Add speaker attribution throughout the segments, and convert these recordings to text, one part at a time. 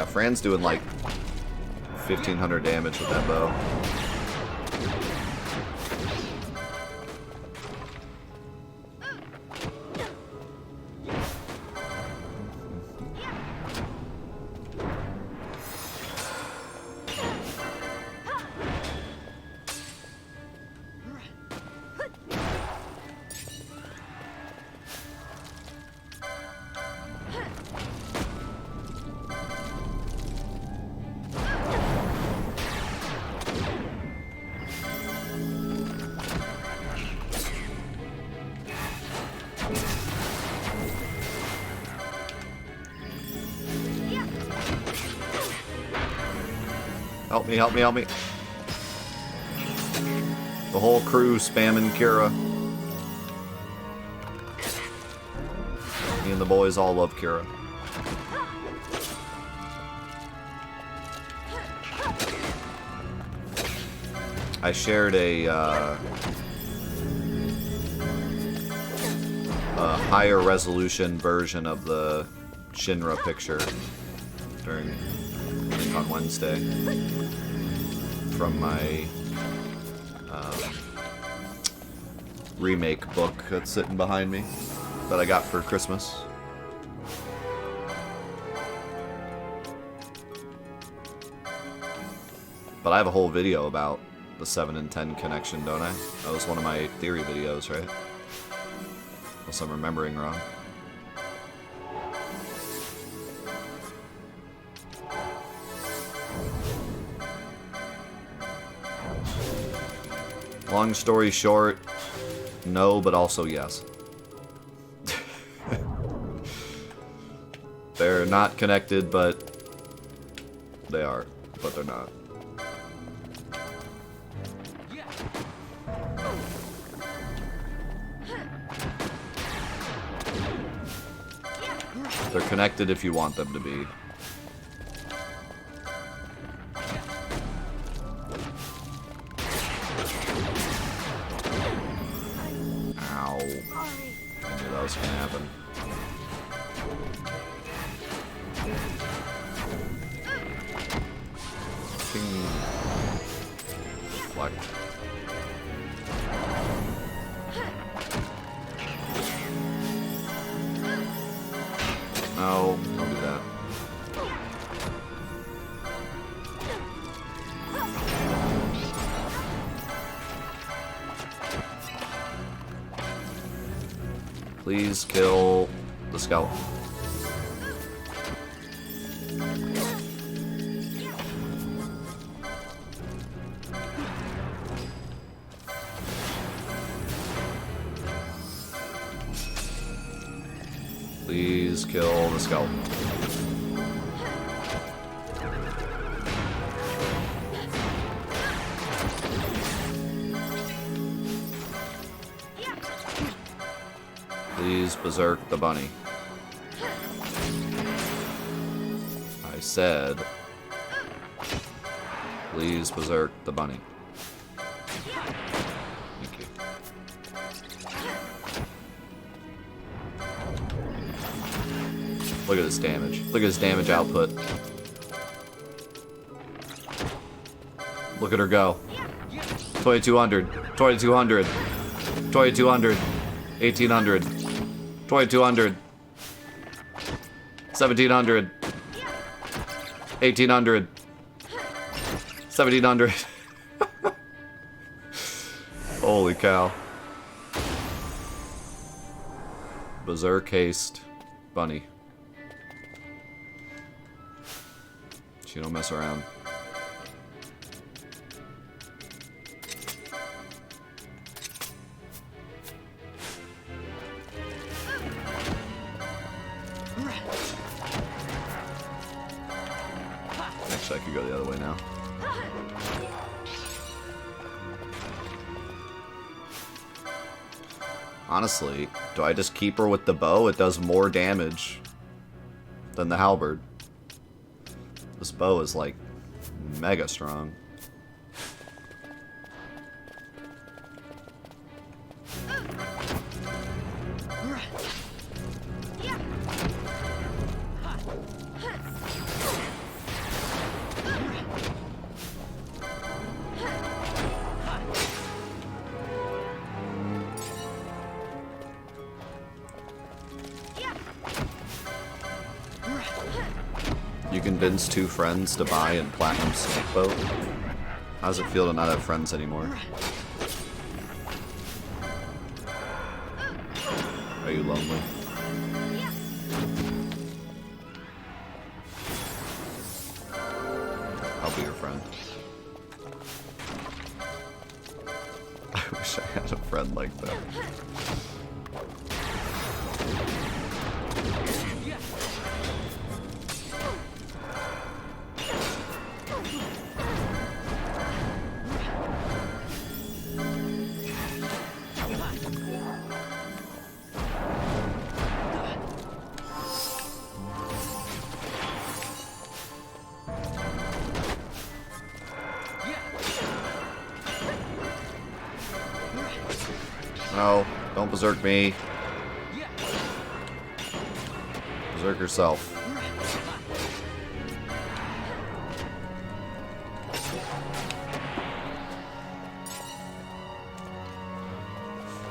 Speaker 1: Yeah, Fran's doing like 1,500 damage with that bow. Help me, help me, help me. The whole crew spamming Kira. Me and the boys all love Kira. I shared a higher resolution version of the Shinra picture during, I think, on Wednesday from my remake book that's sitting behind me that I got for Christmas. But I have a whole video about the 7 and 10 connection, don't I? That was one of my theory videos, right? Unless I'm remembering wrong. Long story short, no, but also yes. They're not connected, but they are, but they're not. They're connected if you want them to be. Ow. I knew that was gonna happen. Ping. Like. No, don't do that. Please kill the skeleton. Please kill the skeleton. Please berserk the bunny. I said, please berserk the bunny. Thank you. Look at this damage. Look at his damage output. Look at her go. 2200, 2200, 2200, 1800, 2200, 1700, 1800, 1700. Holy cow. Berserk haste bunny. She don't mess around. Actually, I could go the other way now. Honestly, do I just keep her with the bow? It does more damage than the halberd. This bow is like mega strong. convince 2 friends to buy and platinum snake boat. How does it feel to not have friends anymore? Are you lonely? I'll be your friend. I wish I had a friend like that. No, don't berserk me. Berserk yourself.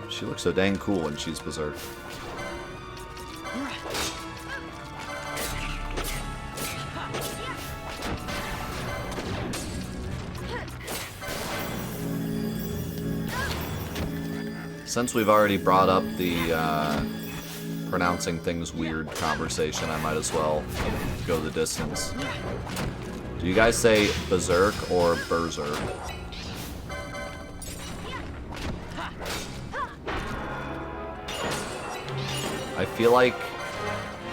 Speaker 1: She looks so dang cool when she's berserk. Since we've already brought up the pronouncing things weird conversation, I might as well go the distance. Do you guys say berserk or berserk? I feel like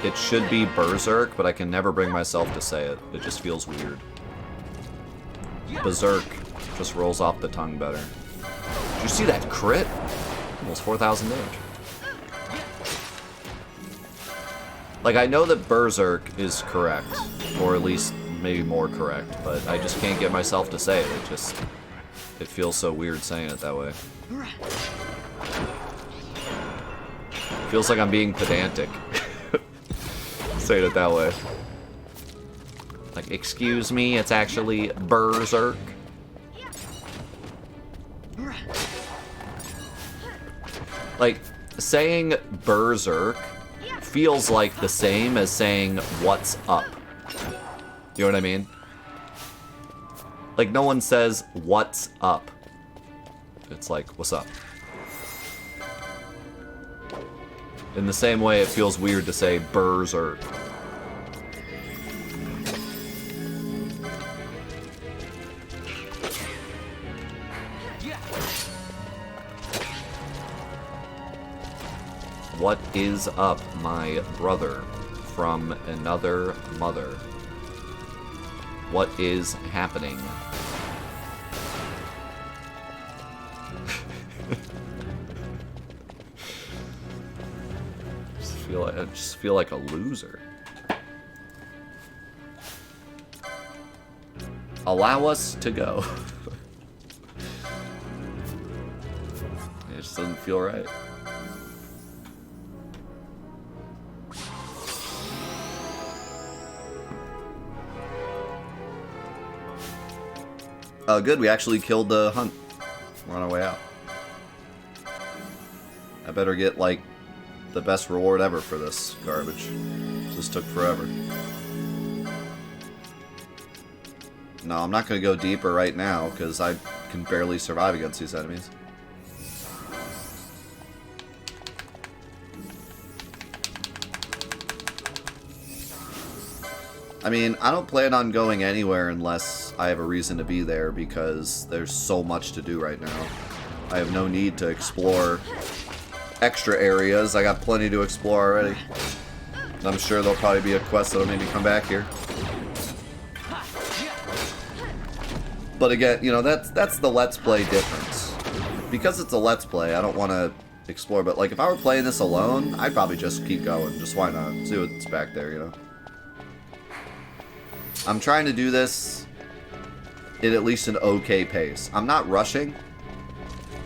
Speaker 1: it should be berserk, but I can never bring myself to say it. It just feels weird. Berserk just rolls off the tongue better. Did you see that crit? Almost 4,000 damage. Like, I know that berserk is correct, or at least maybe more correct, but I just can't get myself to say it. It feels so weird saying it that way. It feels like I'm being pedantic. Saying it that way. Like, excuse me, it's actually berserk. Like, saying berserk feels like the same as saying what's up. You know what I mean? Like, no one says what's up. It's like, what's up? In the same way, it feels weird to say berserk. What is up, my brother, from another mother? What is happening? I just feel like a loser. Allow us to go. It just doesn't feel right. Good, we actually killed the hunt. We're on our way out. I better get, like, the best reward ever for this garbage. This took forever. No, I'm not going to go deeper right now, because I can barely survive against these enemies. I mean, I don't plan on going anywhere unless I have a reason to be there, because there's so much to do right now. I have no need to explore extra areas. I got plenty to explore already. And I'm sure there'll probably be a quest that'll make me come back here. But again, you know, that's the Let's Play difference. Because it's a Let's Play, I don't want to explore. But like, if I were playing this alone, I'd probably just keep going. Just why not? See what's back there, you know? I'm trying to do this at least an okay pace. I'm not rushing,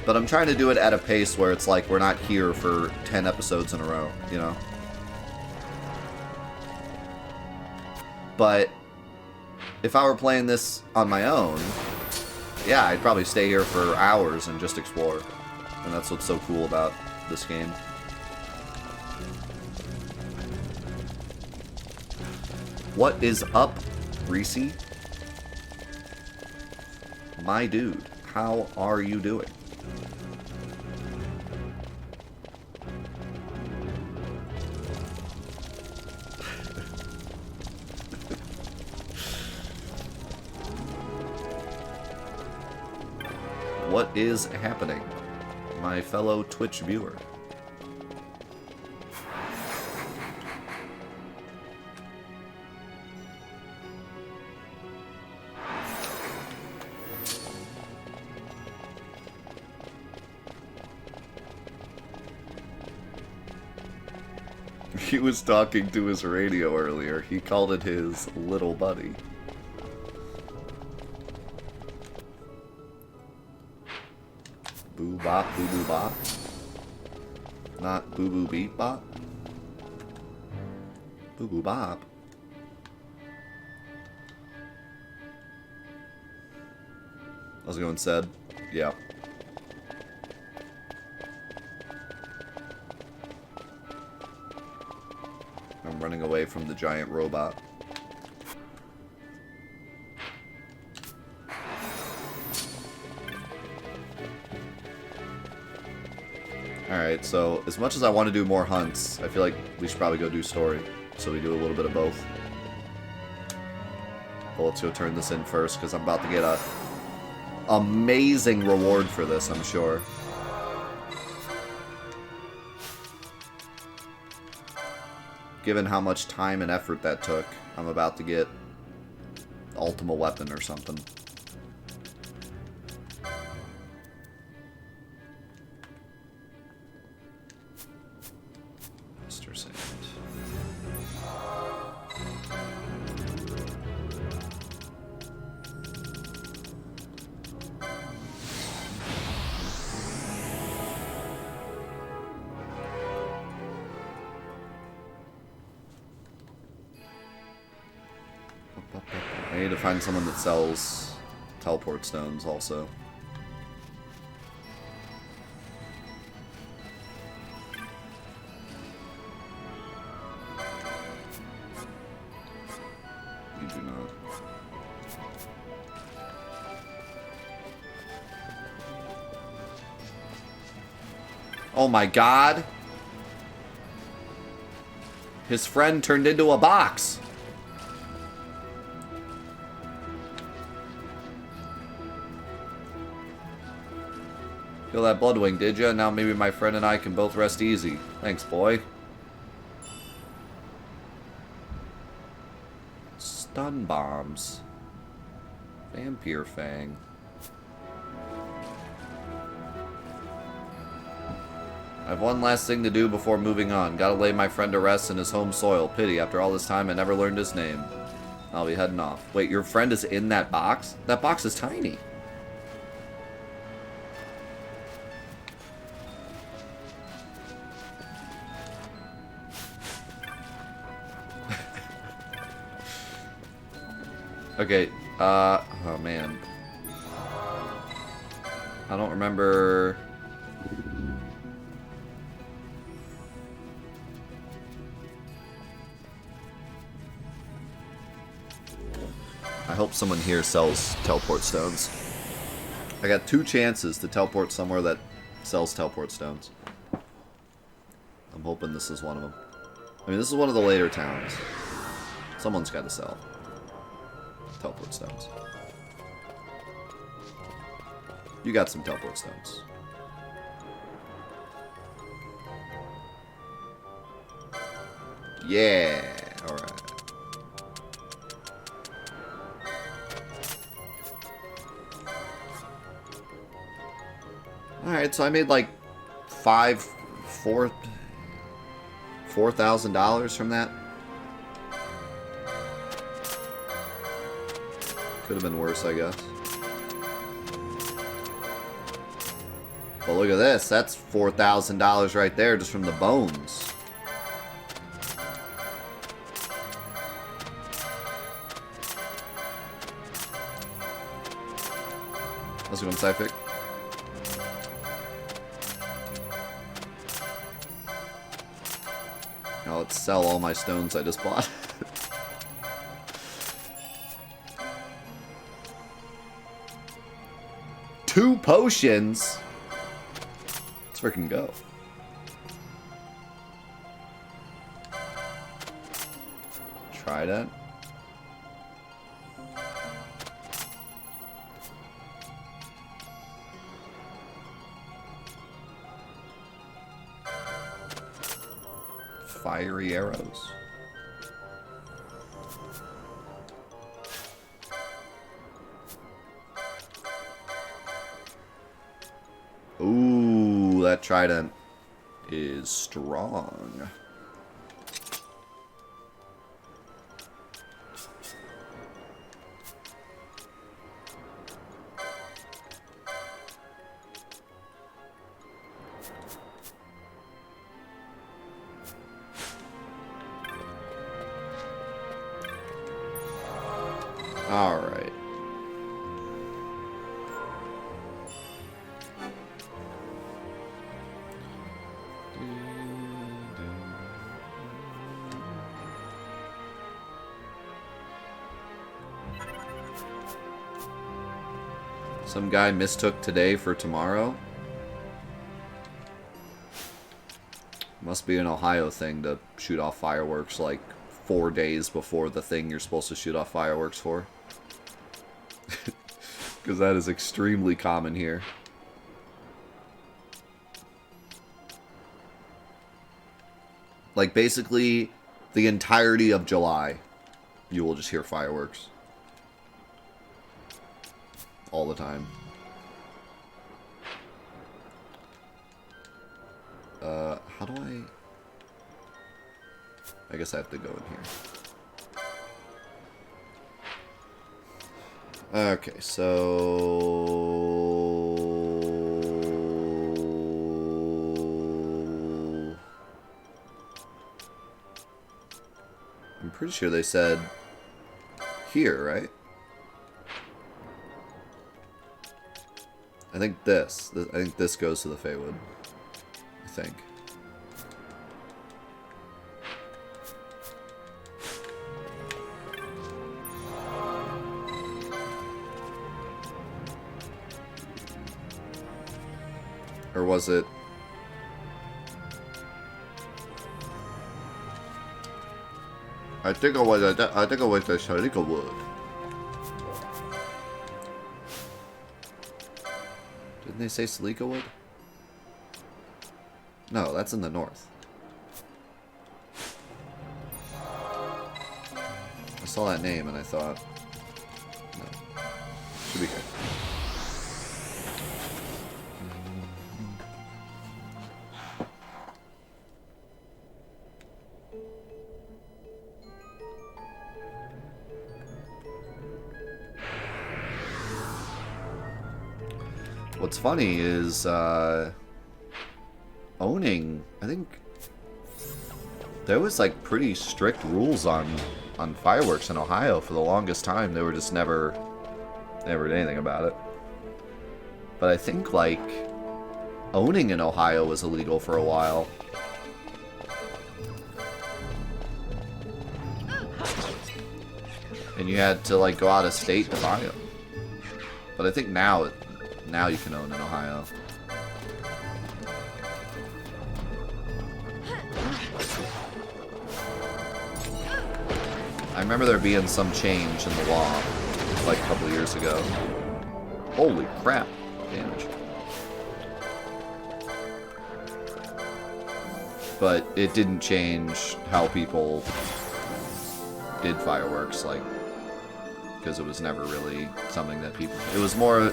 Speaker 1: but I'm trying to do it at a pace where it's like we're not here for 10 episodes in a row, you know? But if I were playing this on my own, yeah, I'd probably stay here for hours and just explore. And that's what's so cool about this game. What is up, Reese? My dude, how are you doing? What is happening, my fellow Twitch viewer? He was talking to his radio earlier. He called it his little buddy. Boo bop, boo boo bop. Not boo boo beep bop. Boo boo bop. How's it going, said? Yeah. I'm running away from the giant robot. Alright, so as much as I want to do more hunts, I feel like we should probably go do story. So we do a little bit of both. But let's go turn this in first, because I'm about to get a amazing reward for this, I'm sure. Given how much time and effort that took, I'm about to get Ultima Weapon or something. Mr. Sand. I need to find someone that sells teleport stones also. You do not. Oh my god! His friend turned into a box! Feel that bloodwing, did ya? Now maybe my friend and I can both rest easy. Thanks, boy. Stun bombs. Vampire Fang. I have one last thing to do before moving on. Gotta lay my friend to rest in his home soil. Pity, after all this time I never learned his name. I'll be heading off. Wait, your friend is in that box? That box is tiny. Okay, oh man. I don't remember. I hope someone here sells teleport stones. I got 2 chances to teleport somewhere that sells teleport stones. I'm hoping this is one of them. I mean, this is one of the later towns. Someone's got to sell teleport stones. You got some teleport stones. Yeah, alright. Alright, so I made like $4,000 from that. Could have been worse, I guess. But look at this. That's $4,000 right there just from the bones. Let's go in Sci-Fic. Now let's sell all my stones I just bought. 2 potions? Let's freaking go. Trident. Fiery arrows. Ooh, that trident is strong. All right. Some guy mistook today for tomorrow. Must be an Ohio thing to shoot off fireworks like 4 days before the thing you're supposed to shoot off fireworks for. Because that is extremely common here. Like, basically, the entirety of July, you will just hear fireworks. All the time. How do I guess I have to go in here. Okay, so... I'm pretty sure they said here, right? I think this goes to the Feywood. I think. Or was it? I think it was the Shalika Wood. Didn't they say Salika Wood? No, that's in the north. I saw that name and I thought, no, should be good. What's funny is owning, I think there was like pretty strict rules on fireworks in Ohio for the longest time. They were just never did anything about it. But I think like owning in Ohio was illegal for a while. And you had to like go out of state to buy them. But I think now you can own in Ohio. I remember there being some change in the law like a couple of years ago. Holy crap, damage. But it didn't change how people did fireworks, like, because it was never really something that people... It was more...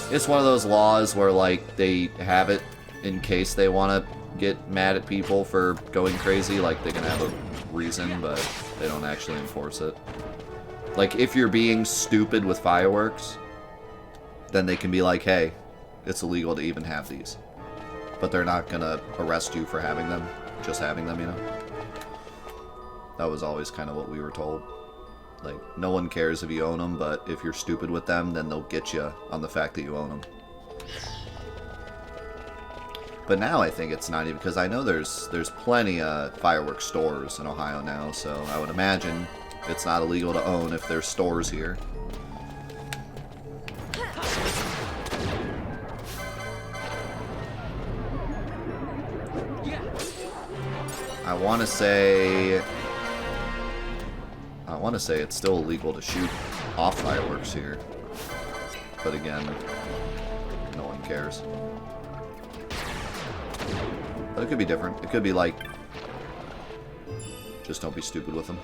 Speaker 1: It's one of those laws where, like, they have it in case they want to get mad at people for going crazy. Like, they can have a reason, but they don't actually enforce it. Like, if you're being stupid with fireworks, then they can be like, hey, it's illegal to even have these. But they're not gonna arrest you for having them, just having them, you know? That was always kind of what we were told. Like, no one cares if you own them, but if you're stupid with them, then they'll get you on the fact that you own them. But now I think it's not even, because I know there's plenty of fireworks stores in Ohio now, so I would imagine it's not illegal to own if there's stores here. I want to say it's still illegal to shoot off fireworks here. But again, no one cares. But it could be different. It could be like, just don't be stupid with them.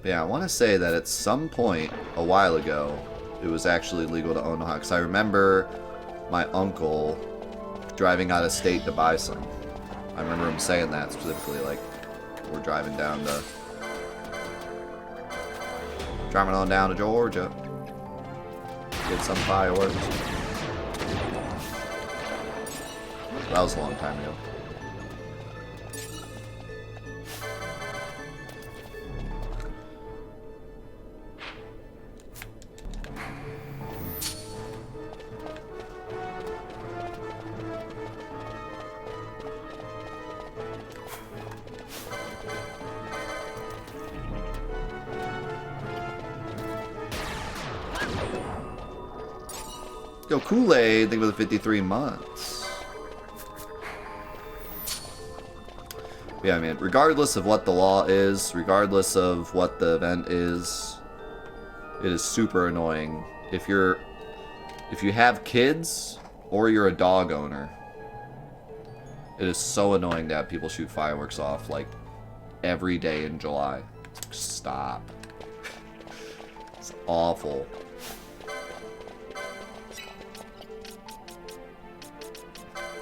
Speaker 1: But yeah, I want to say that at some point a while ago, it was actually legal to own a hawk. Because I remember my uncle driving out of state to buy some. I remember him saying that specifically, like, we're driving on down to Georgia. Get some fireworks. That was a long time ago. Yo, Kool-Aid, think about the 53 months. Yeah, man, regardless of what the law is, regardless of what the event is, it is super annoying. If you have kids or you're a dog owner, it is so annoying to have people shoot fireworks off like every day in July. Stop. It's awful.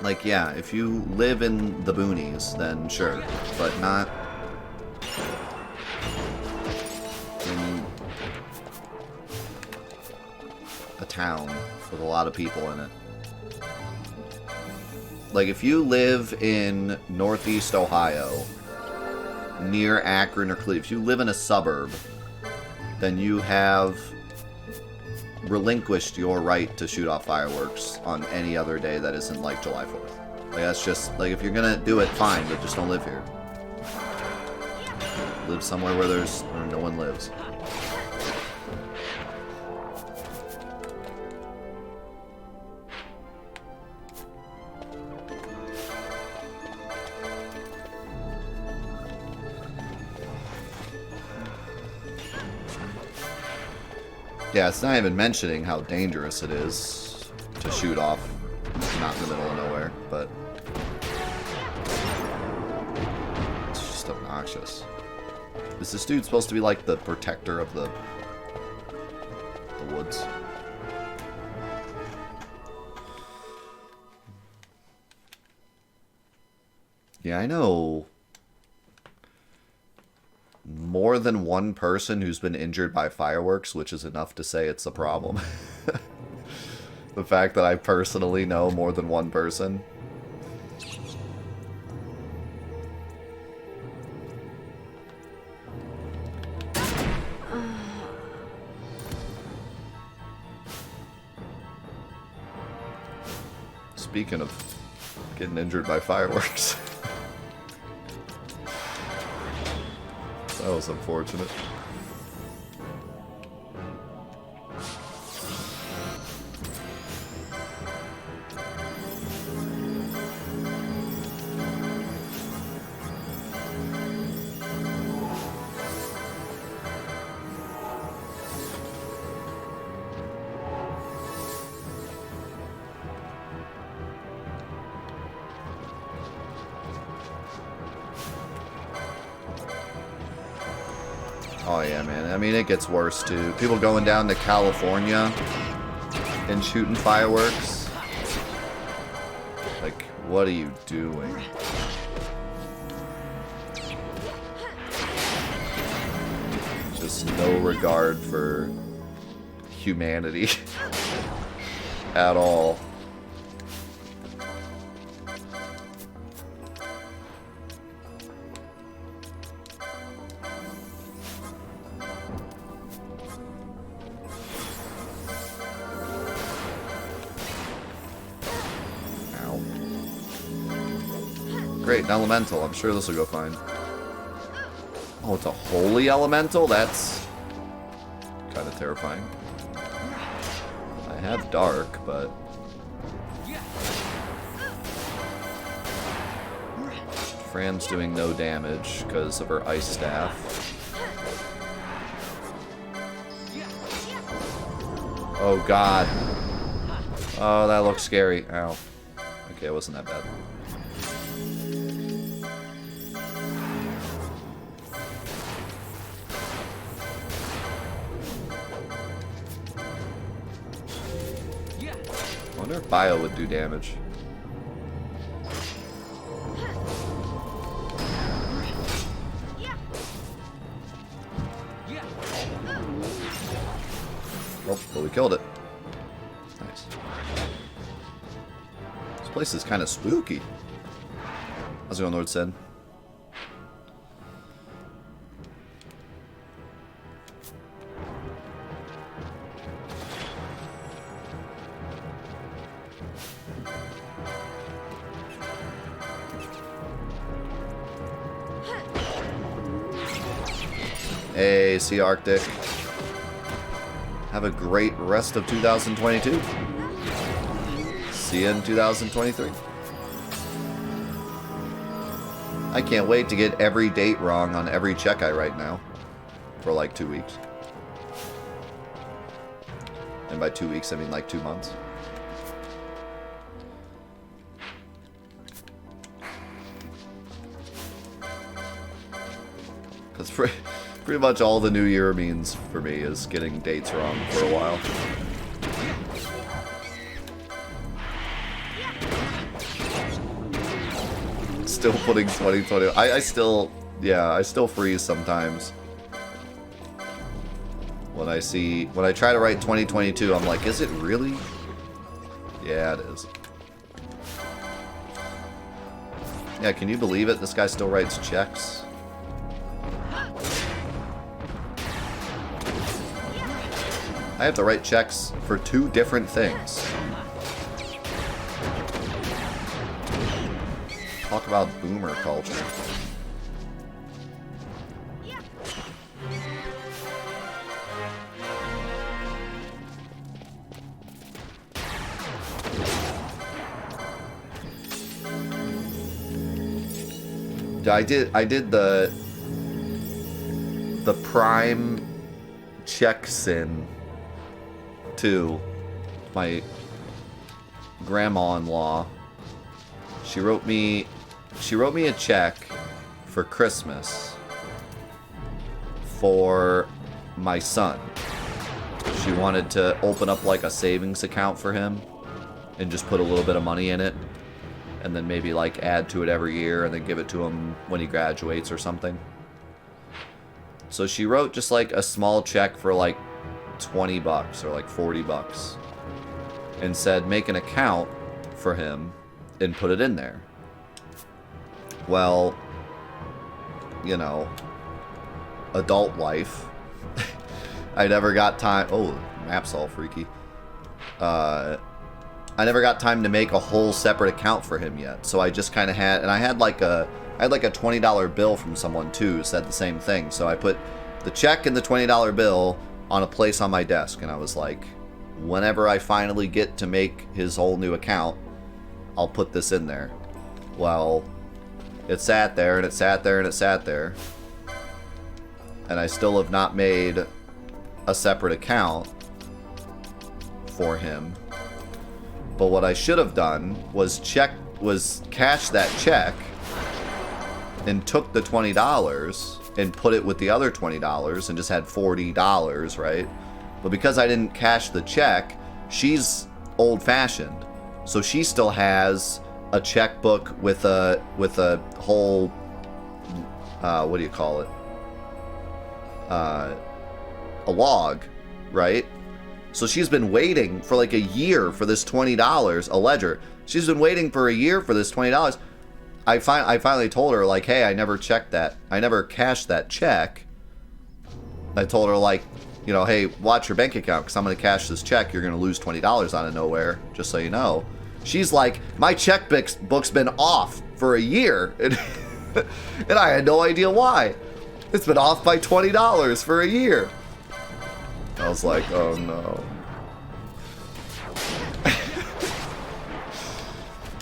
Speaker 1: Like, yeah, if you live in the boonies, then sure, but not in a town with a lot of people in it. Like, if you live in Northeast Ohio, near Akron or Cleveland, if you live in a suburb, then you have relinquished your right to shoot off fireworks on any other day that isn't like July 4th. Like, that's just, like, if you're gonna do it, fine, but just don't live here. Live somewhere where no one lives. Yeah, it's not even mentioning how dangerous it is to shoot off not in the middle of nowhere, but it's just obnoxious. Is this dude supposed to be like the protector of the woods? Yeah, I know more than one person who's been injured by fireworks, which is enough to say it's a problem. The fact that I personally know more than one person. Speaking of getting injured by fireworks. That was unfortunate. Oh yeah, man. I mean, it gets worse too. People going down to California and shooting fireworks. Like, what are you doing? Just no regard for humanity at all. Great, an elemental. I'm sure this will go fine. Oh, it's a holy elemental? That's kind of terrifying. I have dark, but... Fran's doing no damage because of her ice staff. Oh god. Oh, that looks scary. Ow. Okay, it wasn't that bad. I wonder if Bio would do damage. Oh, but we killed it. Nice. This place is kind of spooky. How's it going, Lord Sid? Hey, Sea Arctic. Have a great rest of 2022. See you in 2023. I can't wait to get every date wrong on every check I write now. For like 2 weeks. And by 2 weeks, I mean like 2 months. Because pretty much all the new year means for me is getting dates wrong for a while. Still putting 2020. I still freeze sometimes. When I try to write 2022, I'm like, is it really? Yeah, it is. Yeah, can you believe it? This guy still writes checks. I have to write checks for 2 different things. Talk about boomer culture. I did the prime check sin to my grandma-in-law. She wrote me a check for Christmas for my son. She wanted to open up like a savings account for him and just put a little bit of money in it and then maybe like add to it every year and then give it to him when he graduates or something. So she wrote just like a small check for like $20 or like $40 and said make an account for him and put it in there. Well, you know, adult life. I never got time. Oh, map's all freaky. I never got time to make a whole separate account for him yet. So I just kind of had, and I had like a $20 bill from someone too who said the same thing. So I put the check and the $20 bill on a place on my desk, and I was like, whenever I finally get to make his whole new account, I'll put this in there. Well, it sat there, and it sat there, and it sat there. And I still have not made a separate account for him. But what I should have done was cash that check and took the $20 and put it with the other $20 and just had $40, right? But because I didn't cash the check, she's old-fashioned. So she still has a checkbook with a whole what do you call it? A log, right? So she's been waiting for like a year for this $20, a ledger. She's been waiting for a year for this $20. I finally told her, like, hey, I never checked that. I never cashed that check. I told her, like, you know, hey, watch your bank account because I'm going to cash this check. You're going to lose $20 out of nowhere, just so you know. She's like, my checkbook's been off for a year. And I had no idea why. It's been off by $20 for a year. I was like, oh no.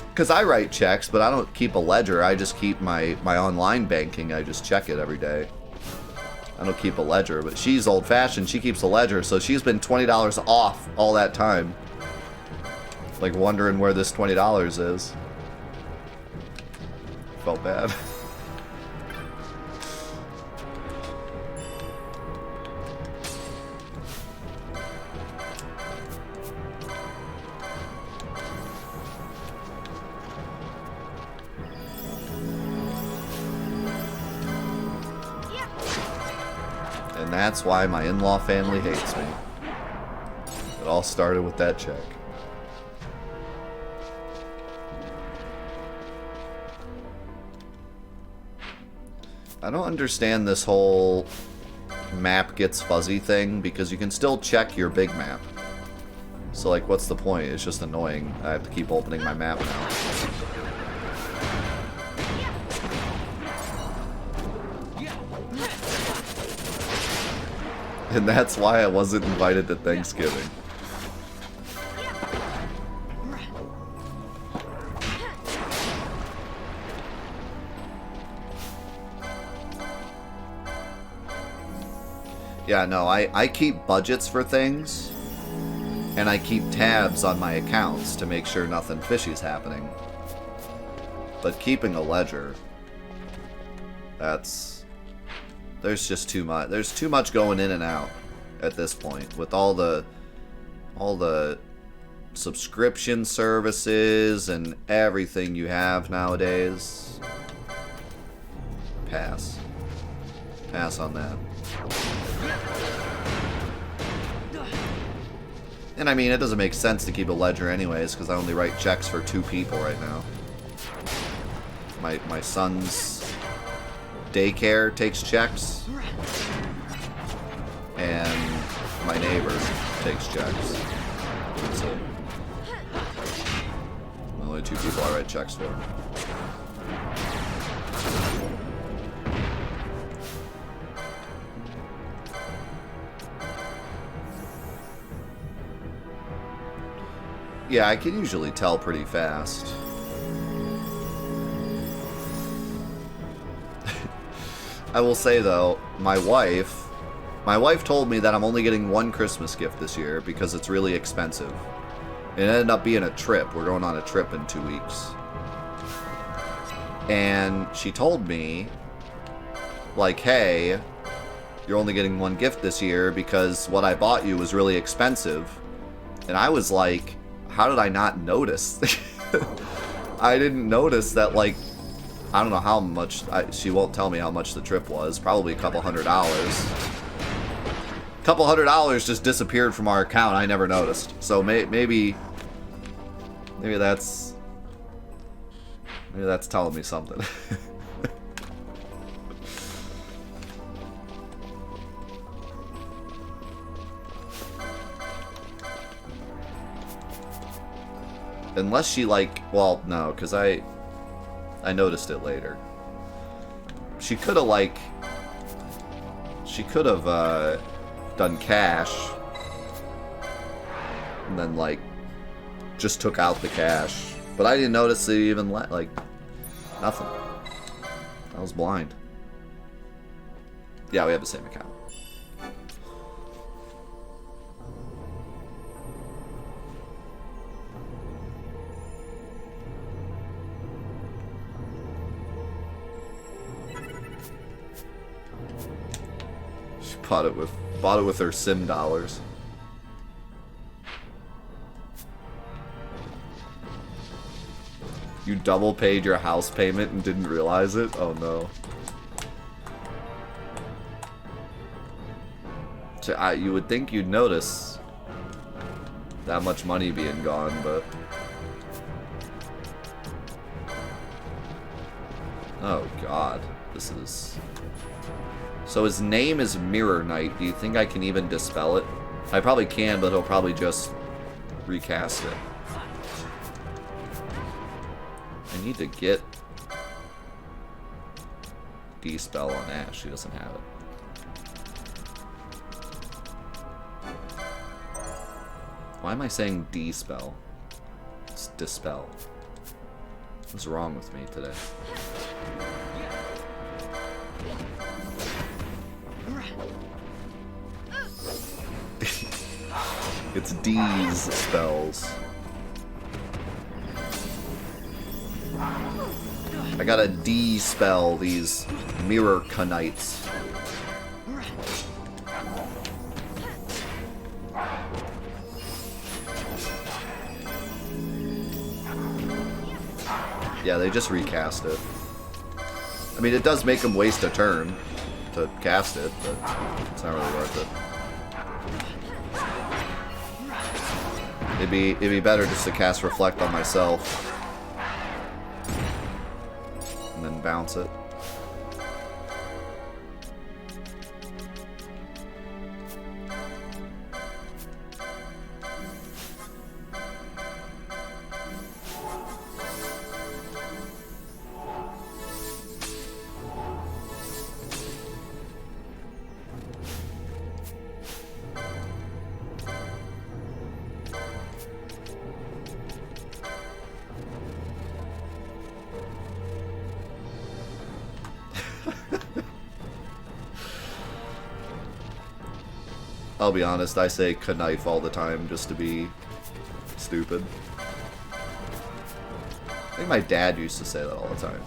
Speaker 1: Because I write checks, but I don't keep a ledger. I just keep my online banking. I just check it every day. I don't keep a ledger, but she's old-fashioned. She keeps a ledger, so she's been $20 off all that time. Like, wondering where this $20 is. Felt bad. And that's why my in-law family hates me. It all started with that check. I don't understand this whole map gets fuzzy thing, because you can still check your big map. So, like, what's the point? It's just annoying. I have to keep opening my map now. And that's why I wasn't invited to Thanksgiving. Yeah, no, I keep budgets for things, and I keep tabs on my accounts to make sure nothing fishy's happening. But keeping a ledger, there's just too much. There's too much going in and out at this point with all the subscription services and everything you have nowadays. Pass on that. And I mean, it doesn't make sense to keep a ledger anyways, because I only write checks for 2 people right now. My son's daycare takes checks, and my neighbor takes checks. That's it. The only 2 people I write checks for. Yeah, I can usually tell pretty fast. I will say though, my wife told me that I'm only getting 1 Christmas gift this year because it's really expensive. It ended up being a trip. We're going on a trip in 2 weeks. And she told me, like, hey, you're only getting 1 gift this year because what I bought you was really expensive. And I was like, how did I not notice? I didn't notice that, like, I don't know how much, she won't tell me how much the trip was. Probably a couple $100. Couple $100 just disappeared from our account. I never noticed. So maybe that's telling me something. Unless she, like, well, no, because I noticed it later. She could have, like, done cash, and then, like, just took out the cash. But I didn't notice it even, like, nothing. I was blind. Yeah, we have the same account. Bought it with her sim dollars. You double paid your house payment and didn't realize it? Oh no. So, you would think you'd notice that much money being gone, but oh god, this is. So his name is Mirror Knight. Do you think I can even dispel it? I probably can, but he'll probably just recast it. I need to get D-spell on Ash. She doesn't have it. Why am I saying D-spell? It's dispel. What's wrong with me today? It's D's spells. I gotta D-spell these mirror knights. Yeah, they just recast it. I mean, it does make them waste a turn to cast it, but it's not really worth it. It'd be better just to cast Reflect on myself and then bounce it. I'll be honest, I say knife all the time just to be stupid. I think my dad used to say that all the time.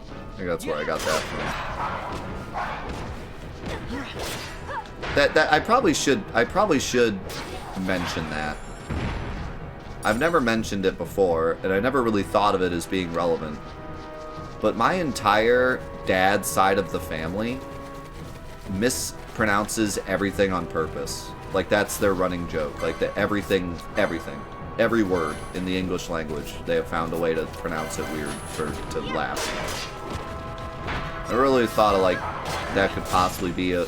Speaker 1: I think that's where I got that from. That I probably should mention that. I've never mentioned it before, and I never really thought of it as being relevant. But my entire dad's side of the family mispronounces everything on purpose. Like, that's their running joke. Like, that everything, every word in the English language, they have found a way to pronounce it weird to laugh. I really thought of, like, that could possibly be a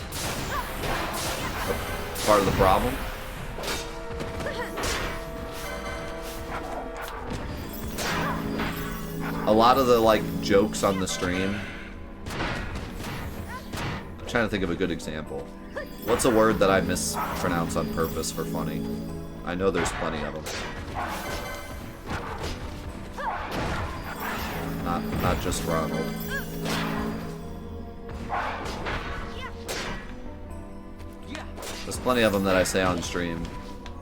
Speaker 1: part of the problem. A lot of the, like, jokes on the stream, I'm trying to think of a good example. What's a word that I mispronounce on purpose for funny? I know there's plenty of them. Not just Ronald. There's plenty of them that I say on stream.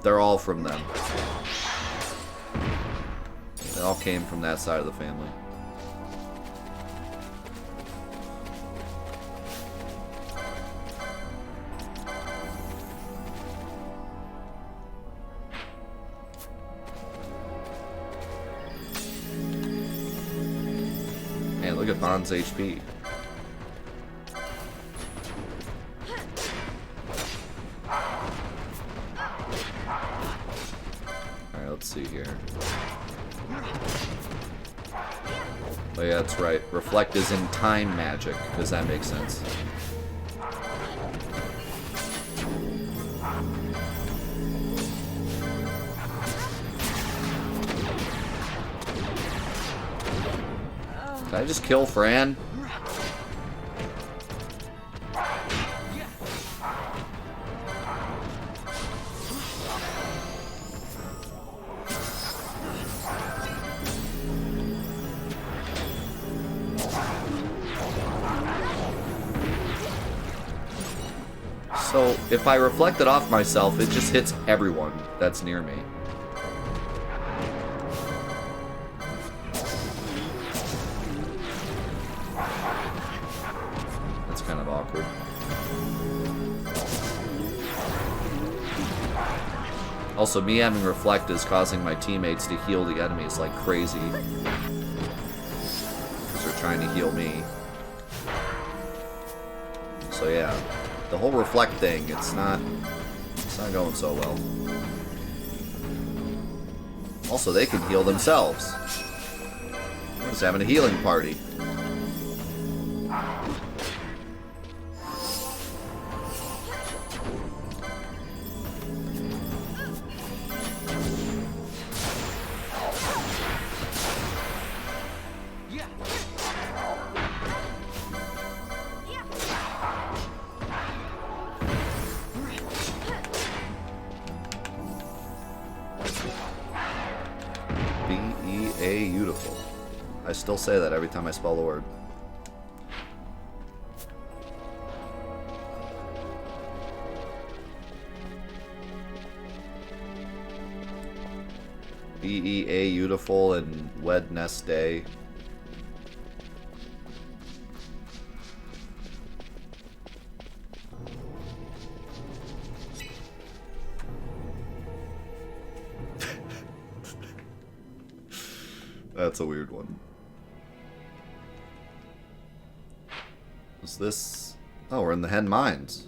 Speaker 1: They're all from them. They all came from that side of the family. Man, look at Bond's HP. Alright, let's see here. Oh yeah, that's right. Reflect is in time magic. Does that make sense? Did I just kill Fran? So, if I reflect it off myself, it just hits everyone that's near me. That's kind of awkward. Also, me having reflect is causing my teammates to heal the enemies like crazy. Because they're trying to heal me. So yeah. The whole reflect thing, it's not going so well. Also, they can heal themselves. We're just having a healing party. Beautiful. I still say that every time I spell the word. Beautiful and Wednesday. That's a weird one. Is this... Oh, we're in the Hen Mines.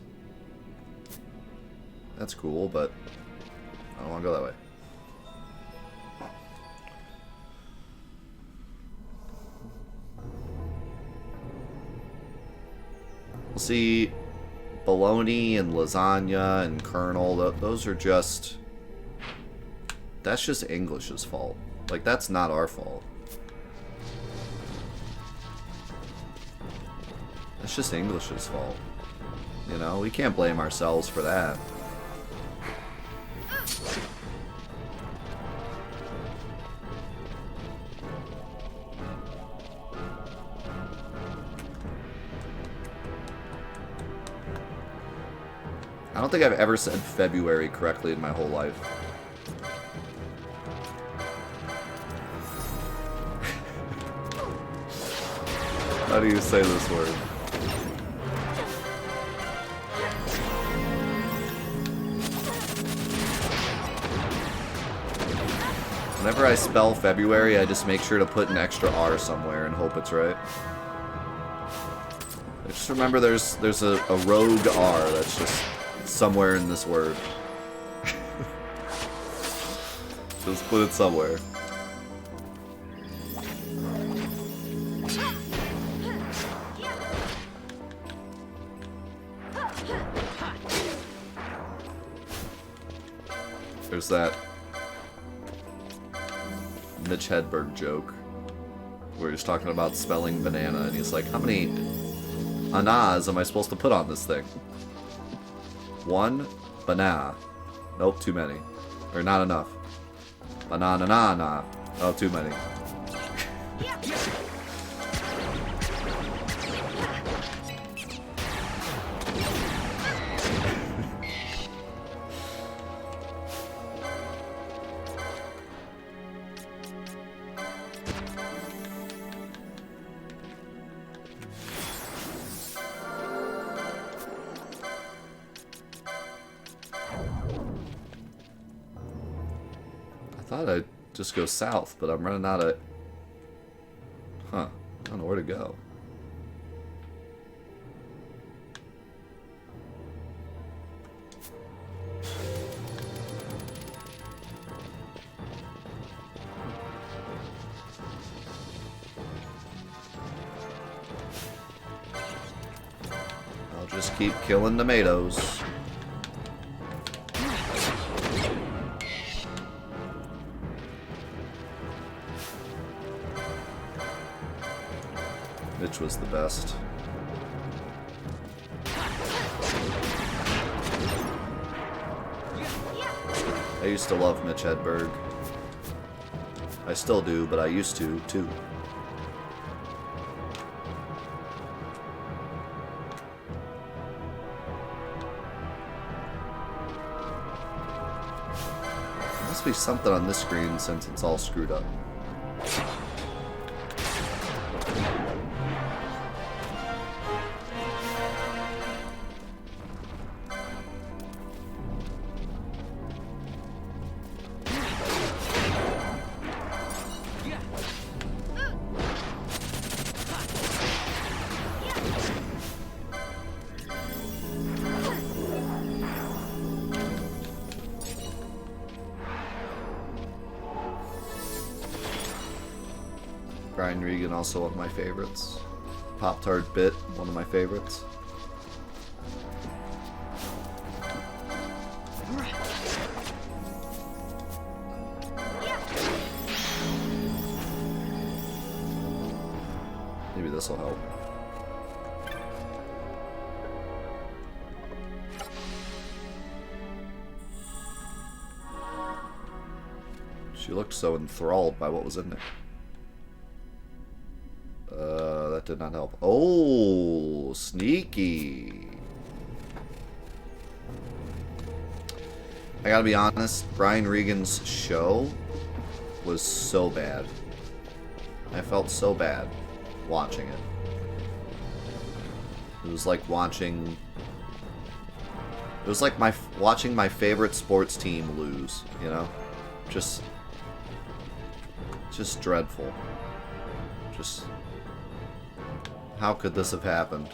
Speaker 1: That's cool, but I don't want to go that way. We'll see bologna and lasagna and kernel. Those are just... That's just English's fault. Like, that's not our fault. That's just English's fault. You know, we can't blame ourselves for that. I don't think I've ever said February correctly in my whole life. How do you say this word? Whenever I spell February, I just make sure to put an extra R somewhere and hope it's right. I just remember there's a rogue R that's just somewhere in this word. Just put it somewhere. There's that Mitch Hedberg joke where he's talking about spelling banana and he's like, how many anas am I supposed to put on this thing? One? Banana. Nope, too many. Or not enough. Banana na na. Oh, too many. I thought I'd just go south, but I'm running out of... Huh. I don't know where to go. I'll just keep killing tomatoes. Mitch was the best. I used to love Mitch Hedberg. I still do, but I used to, too. There must be something on this screen since it's all screwed up. Brian Regan, also one of my favorites. Pop-Tart Bit, one of my favorites. Maybe this will help. She looked so enthralled by what was in there. That did not help. Oh, sneaky. I gotta be honest, Brian Regan's show was so bad. I felt so bad watching it. It was like watching... It was like watching my favorite sports team lose, you know? Just dreadful. Just... How could this have happened?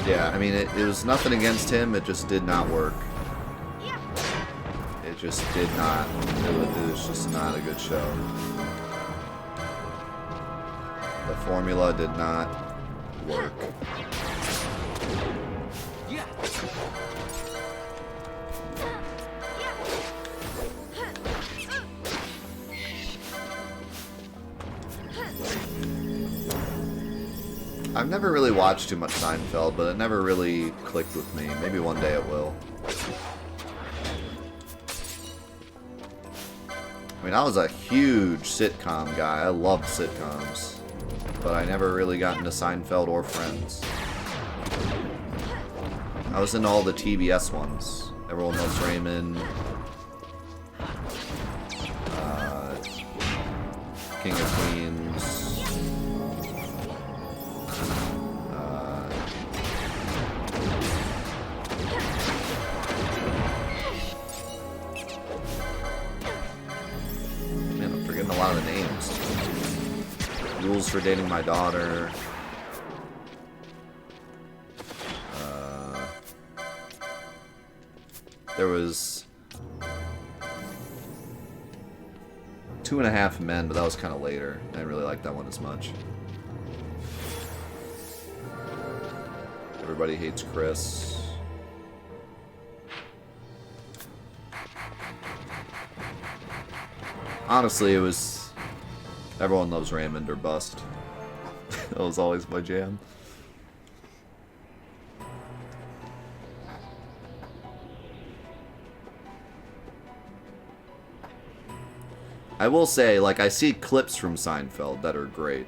Speaker 1: Yeah, I mean, it was nothing against him, it just did not work. It just did not. It was just not a good show. The formula did not work. I've never really watched too much Seinfeld, but it never really clicked with me. Maybe one day it will. I mean, I was a huge sitcom guy. I loved sitcoms. But I never really got into Seinfeld or Friends. I was into all the TBS ones. Everyone Loves Raymond. King of Queens. A lot of the names. Rules for Dating My Daughter. There was 2.5 Men, but that was kind of later. I didn't really like that one as much. Everybody Hates Chris. Honestly, it was Everyone Loves Raymond or bust. That was always my jam. I will say, like, I see clips from Seinfeld that are great.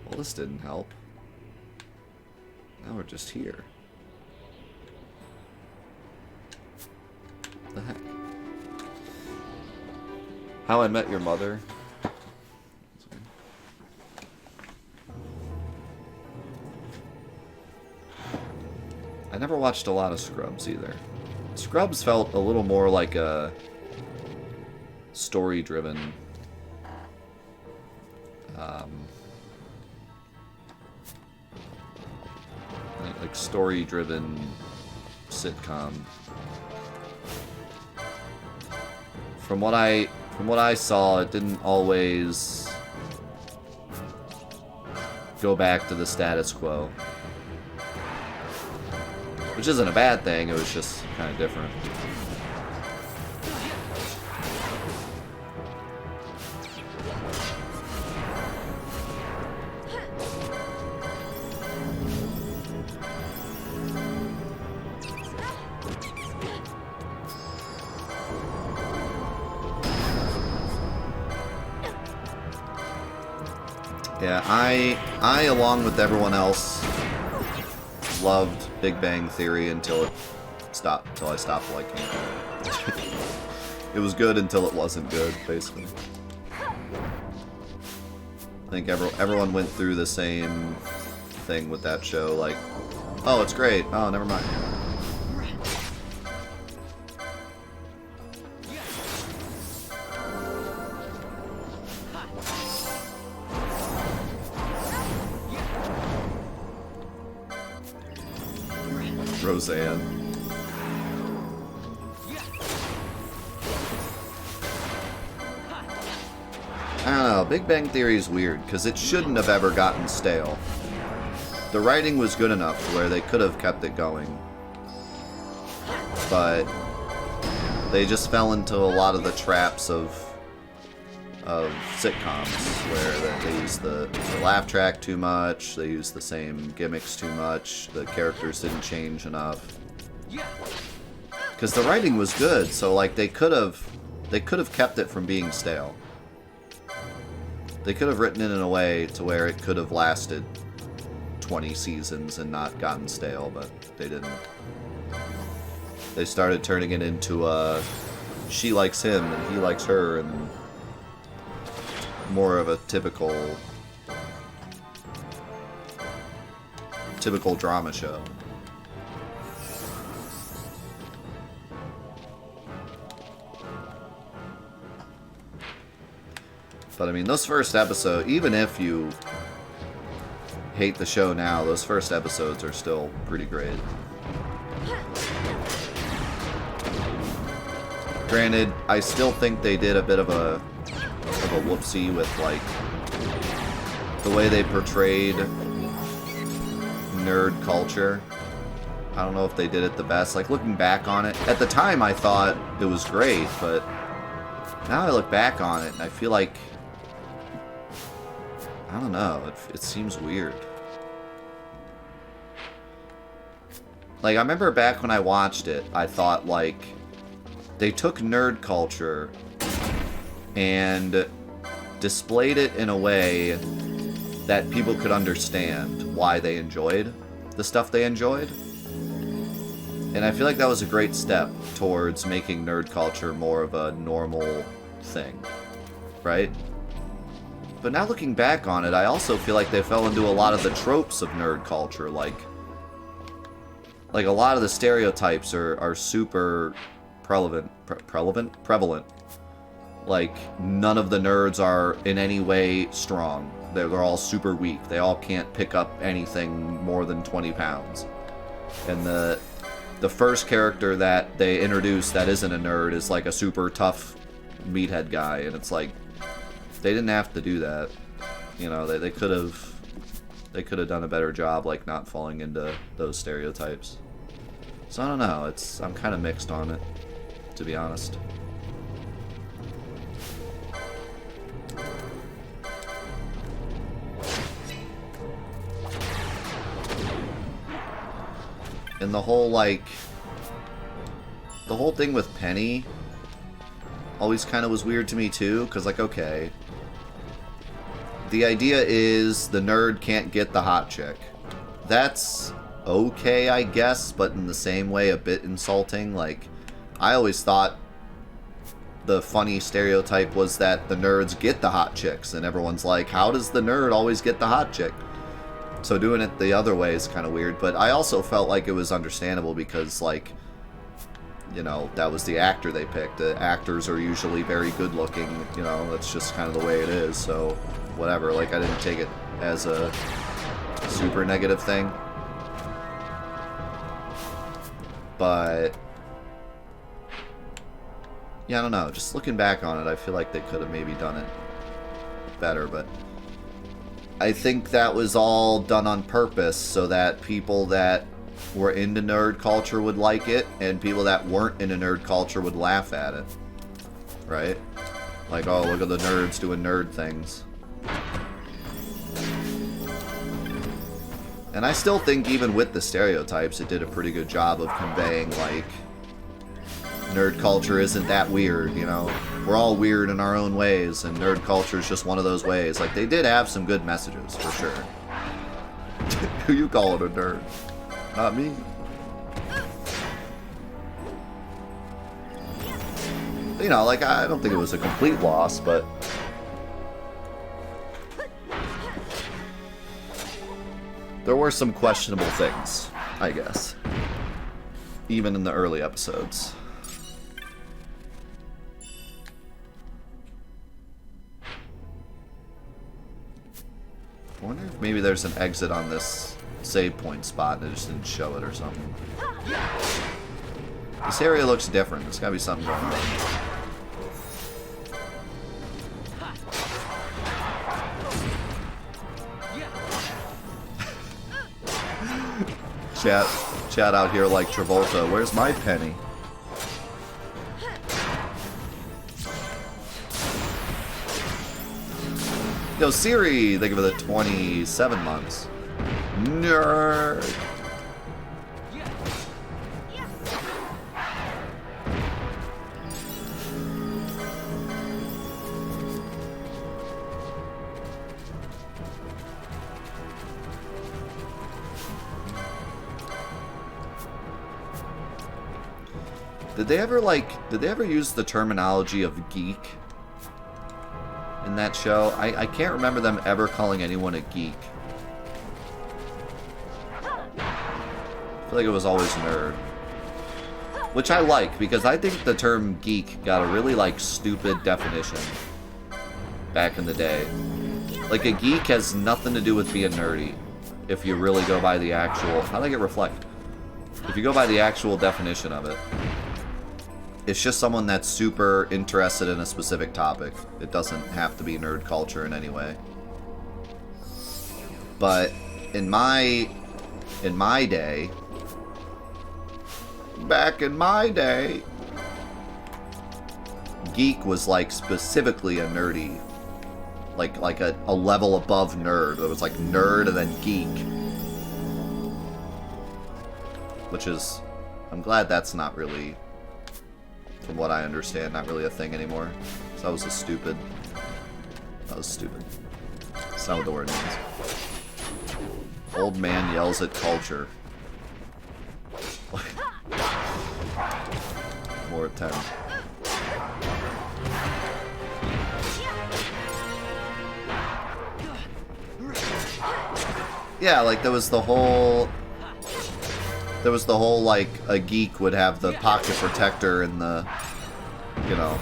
Speaker 1: Well, this didn't help. Now we're just here. The heck? How I Met Your Mother. I never watched a lot of Scrubs either. Scrubs felt a little more like a story-driven like story-driven sitcom. From what I saw, it didn't always go back to the status quo. Which isn't a bad thing, it was just kind of different. Yeah, I along with everyone else loved Big Bang Theory until I stopped liking it. It was good until it wasn't good, basically. I think everyone went through the same thing with that show, like, oh, it's great, oh, never mind. Roseanne. I don't know, Big Bang Theory is weird, because it shouldn't have ever gotten stale. The writing was good enough where they could have kept it going. But They just fell into a lot of the traps of sitcoms, where they use the laugh track too much, they use the same gimmicks too much, the characters didn't change enough. Because the writing was good, so like they could have kept it from being stale. They could have written it in a way to where it could have lasted 20 seasons and not gotten stale, but they didn't. They started turning it into she likes him and he likes her, and more of a typical drama show. But I mean, those first episodes, even if you hate the show now, those first episodes are still pretty great. Granted, I still think they did a bit of a whoopsie with like the way they portrayed nerd culture. I don't know if they did it the best. Like, looking back on it, at the time I thought it was great, but now I look back on it and I feel like, I don't know, it seems weird. Like, I remember back when I watched it, I thought, like, they took nerd culture and displayed it in a way that people could understand why they enjoyed the stuff they enjoyed. And I feel like that was a great step towards making nerd culture more of a normal thing, right? But now looking back on it, I also feel like they fell into a lot of the tropes of nerd culture, like a lot of the stereotypes are super prevalent. Like, none of the nerds are in any way strong. They're all super weak. They all can't pick up anything more than 20 pounds. And the first character that they introduce that isn't a nerd is like a super tough meathead guy, and it's like, they didn't have to do that. You know, they could have done a better job, like, not falling into those stereotypes. So I don't know, I'm kind of mixed on it, to be honest. And the whole thing with Penny always kind of was weird to me too, because, like, okay, the idea is the nerd can't get the hot chick. That's okay, I guess, but in the same way a bit insulting. Like, I always thought the funny stereotype was that the nerds get the hot chicks, and everyone's like, how does the nerd always get the hot chick? So doing it the other way is kind of weird, but I also felt like it was understandable because, like, you know, that was the actor they picked. The actors are usually very good looking, you know, that's just kind of the way it is, so whatever. Like, I didn't take it as a super negative thing. But yeah, I don't know. Just looking back on it, I feel like they could have maybe done it better, but I think that was all done on purpose so that people that were into nerd culture would like it, and people that weren't into nerd culture would laugh at it. Right? Like, oh, look at the nerds doing nerd things. And I still think, even with the stereotypes, it did a pretty good job of conveying, like, nerd culture isn't that weird, you know? We're all weird in our own ways, and nerd culture is just one of those ways. Like, they did have some good messages, for sure. Who you calling a nerd? Not me. You know, like, I don't think it was a complete loss, but there were some questionable things, I guess. Even in the early episodes. I wonder if maybe there's an exit on this save point spot and it just didn't show it or something. This area looks different. There's gotta be something going on. Chat out here like Travolta. Where's my penny? Yo, Siri, thank you for the 27 months. Nerd. Did they ever use the terminology of geek in that show? I can't remember them ever calling anyone a geek. I feel like it was always nerd. Which I like, because I think the term geek got a really, like, stupid definition back in the day. Like, a geek has nothing to do with being nerdy, if you really go by the actual... How'd I get reflect? If you go by the actual definition of it, it's just someone that's super interested in a specific topic. It doesn't have to be nerd culture in any way. But in my day, back in my day, geek was like specifically a nerdy, like a level above nerd. It was like nerd and then geek, which is, I'm glad that's not really, from what I understand, not really a thing anymore. So that was stupid. That's not what the word means. Old man yells at culture. More at 10. Yeah, like there was the whole like a geek would have the pocket protector and the, you know,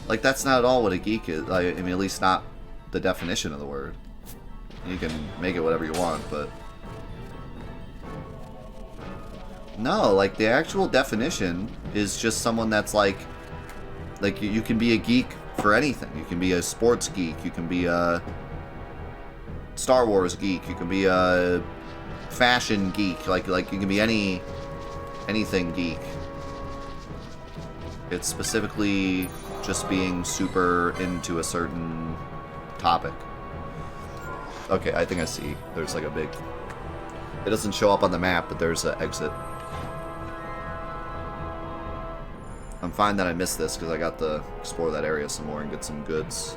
Speaker 1: like that's not at all what a geek is. I mean, at least not the definition of the word. You can make it whatever you want, but no, like the actual definition is just someone that's like you can be a geek for anything. You can be a sports geek, you can be a Star Wars geek, you can be a fashion geek, like you can be anything geek. It's specifically just being super into a certain topic. Okay, I think I see. There's like a big... It doesn't show up on the map, but there's an exit. I'm fine that I missed this, because I got to explore that area some more and get some goods.